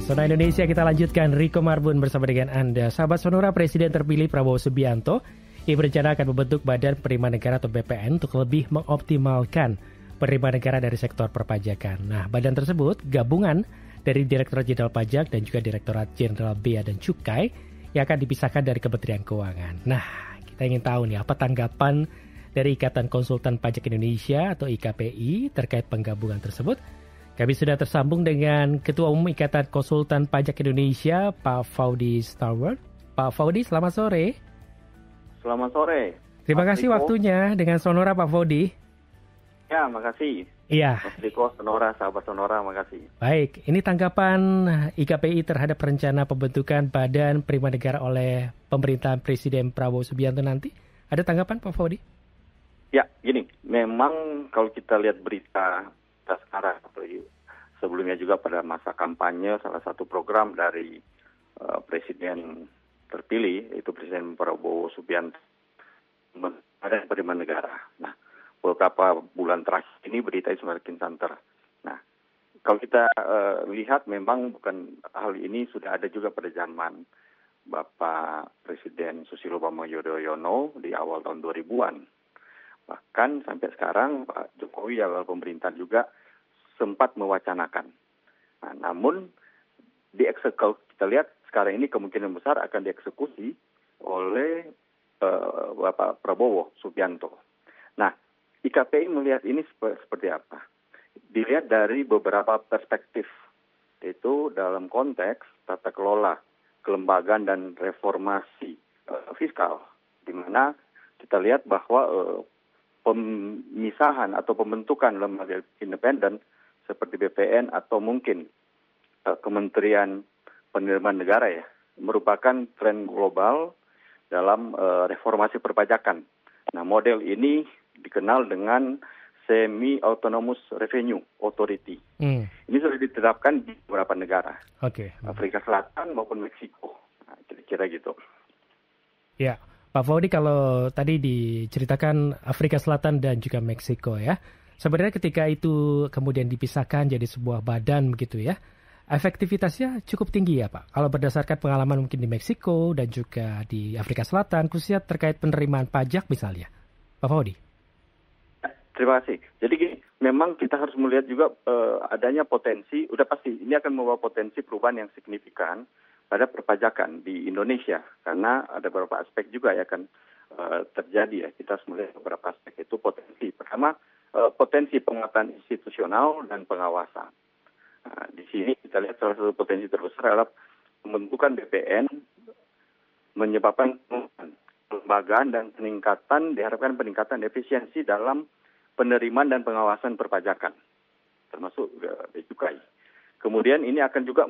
Zona Indonesia kita lanjutkan. Riko Marbun bersama dengan Anda. Sahabat Sonora, Presiden terpilih Prabowo Subianto ia berencana akan membentuk Badan Penerimaan Negara atau BPN untuk lebih mengoptimalkan penerimaan negara dari sektor perpajakan. Nah, badan tersebut gabungan dari Direktorat Jenderal Pajak dan juga Direktorat Jenderal Bea dan Cukai yang akan dipisahkan dari Kementerian Keuangan. Nah, kita ingin tahu nih apa tanggapan dari Ikatan Konsultan Pajak Indonesia atau IKPI terkait penggabungan tersebut. Kami sudah tersambung dengan Ketua Umum Ikatan Konsultan Pajak Indonesia, Pak Faudi Starward. Pak Faudi, selamat sore. Selamat sore. Terima kasih waktunya dengan Sonora, Pak Faudi. Ya, makasih. Iya. Mas Riko, Sonora, sahabat Sonora, makasih. Baik, ini tanggapan IKPI terhadap rencana pembentukan Badan Penerimaan Negara oleh pemerintahan Presiden Prabowo Subianto nanti. Ada tanggapan, Pak Faudi? Ya, gini, memang kalau kita lihat berita sekarang, sebelumnya juga pada masa kampanye, salah satu program dari Presiden terpilih, itu Presiden Prabowo Subianto, Badan Penerimaan Negara. Nah, beberapa bulan terakhir ini berita semakin santer. Nah, kalau kita lihat memang bukan hal ini sudah ada juga pada zaman Bapak Presiden Susilo Bambang Yudhoyono di awal tahun 2000-an. Bahkan sampai sekarang Pak Jokowi awal pemerintahan juga sempat mewacanakan. Nah, namun kalau kita lihat sekarang ini kemungkinan besar akan dieksekusi oleh Bapak Prabowo Subianto. Nah, IKPI melihat ini seperti apa? Dilihat dari beberapa perspektif, yaitu dalam konteks tata kelola, kelembagaan dan reformasi fiskal, di mana kita lihat bahwa pemisahan atau pembentukan lembaga independen seperti BPN atau mungkin Kementerian Penerimaan Negara ya, merupakan tren global dalam reformasi perpajakan. Nah, model ini dikenal dengan Semi-Autonomous Revenue Authority. Ini sudah diterapkan di beberapa negara, Afrika Selatan maupun Meksiko. Nah, kira-kira gitu. Ya, Pak Faudi, kalau tadi diceritakan Afrika Selatan dan juga Meksiko ya, sebenarnya ketika itu kemudian dipisahkan jadi sebuah badan begitu ya, efektivitasnya cukup tinggi ya Pak. Kalau berdasarkan pengalaman mungkin di Meksiko dan juga di Afrika Selatan, khususnya terkait penerimaan pajak misalnya. Pak Faudi. Terima kasih. Jadi gini, memang kita harus melihat juga adanya potensi, udah pasti ini akan membawa potensi perubahan yang signifikan pada perpajakan di Indonesia, karena ada beberapa aspek juga yang akan terjadi ya. Kita harus melihat beberapa aspek itu potensi. Pertama, potensi penguatan institusional dan pengawasan. Nah, di sini kita lihat salah satu potensi terbesar adalah pembentukan BPN menyebabkan kelembagaan dan diharapkan peningkatan efisiensi dalam penerimaan dan pengawasan perpajakan, termasuk Bea Cukai. Kemudian ini akan juga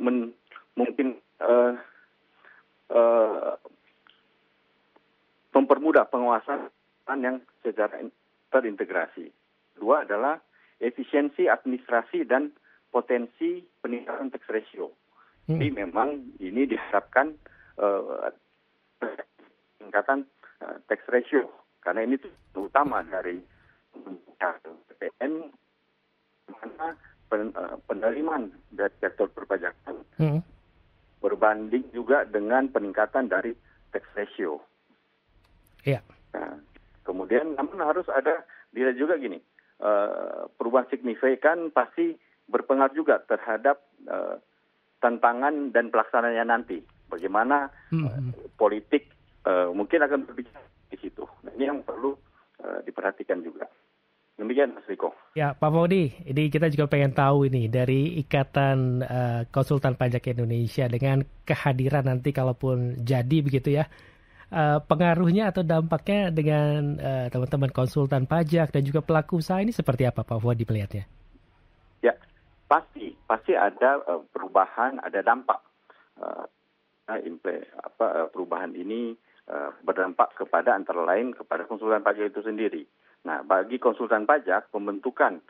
mungkin mempermudah pengawasan yang secara terintegrasi. Kedua adalah efisiensi administrasi dan potensi peningkatan tax ratio. Jadi memang ini diharapkan peningkatan tax ratio, karena ini utama dari BPN, mana penerimaan dari sektor perpajakan berbanding juga dengan peningkatan dari tax ratio. Iya. Nah, kemudian namun harus ada dilihat juga gini, perubahan signifikan pasti berpengaruh juga terhadap tantangan dan pelaksanaannya nanti. Bagaimana politik mungkin akan berbicara di situ. Nah, ini yang perlu diperhatikan juga. Demikian Mas Riko. Ya Pak Faudi, ini kita juga pengen tahu ini dari Ikatan Konsultan Pajak Indonesia dengan kehadiran nanti kalaupun jadi begitu ya, pengaruhnya atau dampaknya dengan teman-teman konsultan pajak dan juga pelaku usaha ini seperti apa Pak Faudi melihatnya? Ya, pasti ada perubahan, ada dampak. Perubahan ini berdampak kepada antara lain kepada konsultan pajak itu sendiri. Nah, bagi konsultan pajak, pembentukan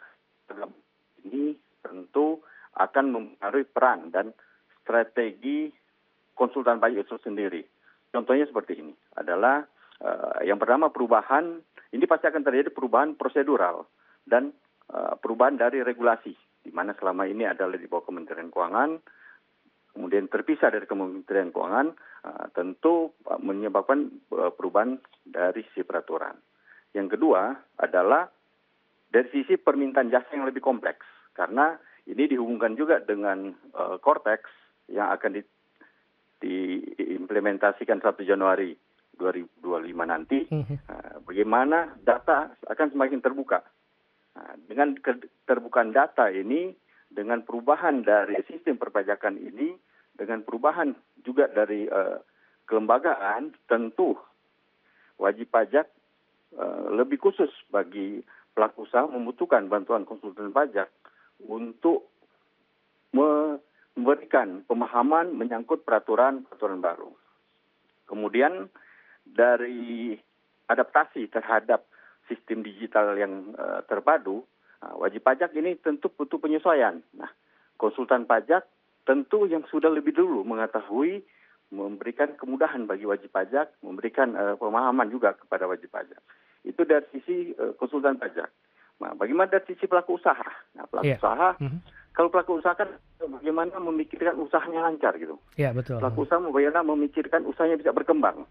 ini tentu akan mempengaruhi peran dan strategi konsultan pajak itu sendiri. Contohnya seperti ini, adalah yang pertama perubahan, ini pasti akan terjadi perubahan prosedural dan perubahan dari regulasi, di mana selama ini adalah di bawah Kementerian Keuangan. kemudian terpisah dari Kementerian Keuangan, tentu menyebabkan perubahan dari sisi peraturan. Yang kedua adalah dari sisi permintaan jasa yang lebih kompleks, karena ini dihubungkan juga dengan Cortex yang akan diimplementasikan 1 Januari 2025 nanti. Bagaimana data akan semakin terbuka. Dengan keterbukaan data ini, dengan perubahan dari sistem perpajakan ini, dengan perubahan juga dari kelembagaan, tentu wajib pajak lebih khusus bagi pelaku usaha membutuhkan bantuan konsultan pajak untuk memberikan pemahaman menyangkut peraturan baru. Kemudian dari adaptasi terhadap sistem digital yang terpadu, wajib pajak ini tentu butuh penyesuaian. Nah, konsultan pajak tentu yang sudah lebih dulu mengetahui, memberikan kemudahan bagi wajib pajak, memberikan pemahaman juga kepada wajib pajak. Itu dari sisi konsultan pajak. Nah, bagaimana dari sisi pelaku usaha? Nah, pelaku usaha, kalau pelaku usaha kan bagaimana memikirkan usahanya lancar gitu. Iya, betul. Pelaku usaha bagaimana memikirkan usahanya bisa berkembang.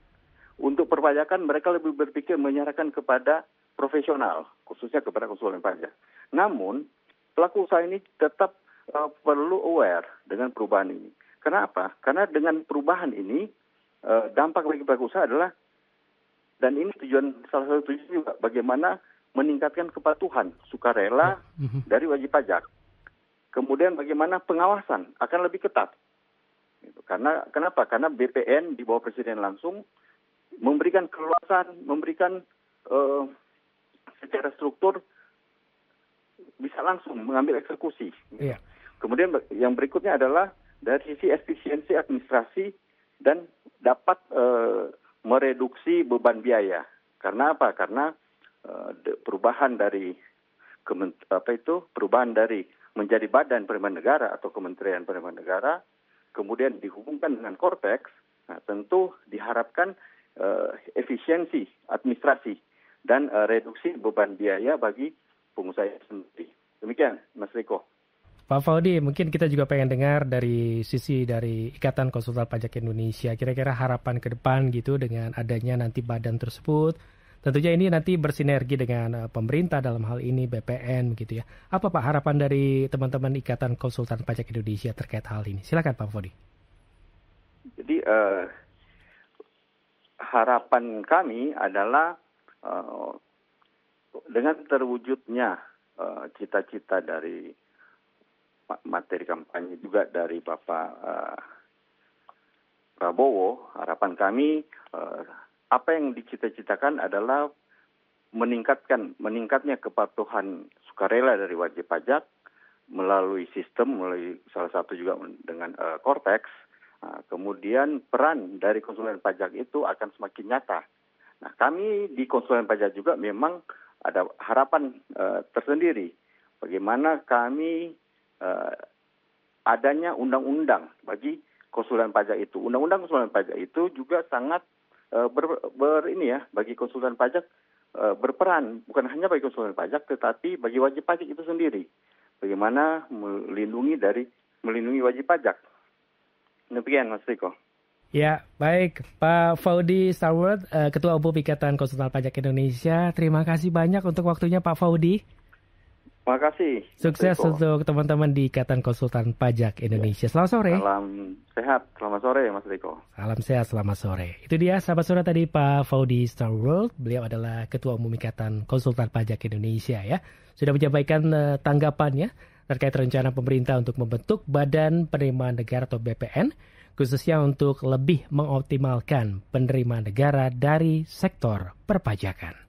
Untuk perpajakan mereka lebih berpikir menyerahkan kepada profesional, khususnya kepada konsultan pajak. Namun, pelaku usaha ini tetap perlu aware dengan perubahan ini. Kenapa? Karena dengan perubahan ini, dampak bagi pelaku usaha adalah, dan ini salah satu tujuan juga, bagaimana meningkatkan kepatuhan sukarela dari wajib pajak. Kemudian bagaimana pengawasan akan lebih ketat. Kenapa? Karena BPN di bawah Presiden langsung memberikan keluasan, memberikan secara struktur bisa langsung mengambil eksekusi. Yeah. Kemudian yang berikutnya adalah dari sisi efisiensi administrasi dan dapat mereduksi beban biaya. Karena apa? Karena perubahan dari perubahan dari menjadi Badan Penerimaan Negara atau Kementerian Penerimaan Negara, kemudian dihubungkan dengan Cortex, nah, tentu diharapkan efisiensi administrasi dan reduksi beban biaya bagi pengusaha sendiri. Demikian, Mas Riko. Pak Faudi, mungkin kita juga pengen dengar dari sisi dari Ikatan Konsultan Pajak Indonesia, kira-kira harapan ke depan gitu dengan adanya nanti badan tersebut. Tentunya ini nanti bersinergi dengan pemerintah dalam hal ini BPN gitu ya. Apa Pak harapan dari teman-teman Ikatan Konsultan Pajak Indonesia terkait hal ini? Silakan Pak Faudi. Jadi harapan kami adalah dengan terwujudnya cita-cita dari materi kampanye juga dari Bapak Prabowo, harapan kami apa yang dicita-citakan adalah meningkatnya kepatuhan sukarela dari wajib pajak melalui salah satu juga dengan Cortex. Kemudian peran dari konsultan pajak itu akan semakin nyata. Nah, kami di konsultan pajak juga memang ada harapan tersendiri. Bagaimana kami adanya undang-undang bagi konsultan pajak itu. Undang-undang konsultan pajak itu juga sangat bagi konsultan pajak berperan bukan hanya bagi konsultan pajak tetapi bagi wajib pajak itu sendiri. Bagaimana melindungi wajib pajak. Demikian Mas Riko. Ya, baik Pak Faudi Starwood, Ketua Umum Ikatan Konsultan Pajak Indonesia. Terima kasih banyak untuk waktunya Pak Faudi. Terima kasih. Sukses untuk teman-teman di Ikatan Konsultan Pajak Indonesia. Selamat sore. Salam sehat. Selamat sore Mas Riko. Salam sehat, selamat sore. Itu dia sahabat sore tadi Pak Faudi Starwood. Beliau adalah Ketua Umum Ikatan Konsultan Pajak Indonesia ya. Sudah menyampaikan tanggapannya terkait rencana pemerintah untuk membentuk Badan Penerimaan Negara atau BPN, khususnya untuk lebih mengoptimalkan penerimaan negara dari sektor perpajakan.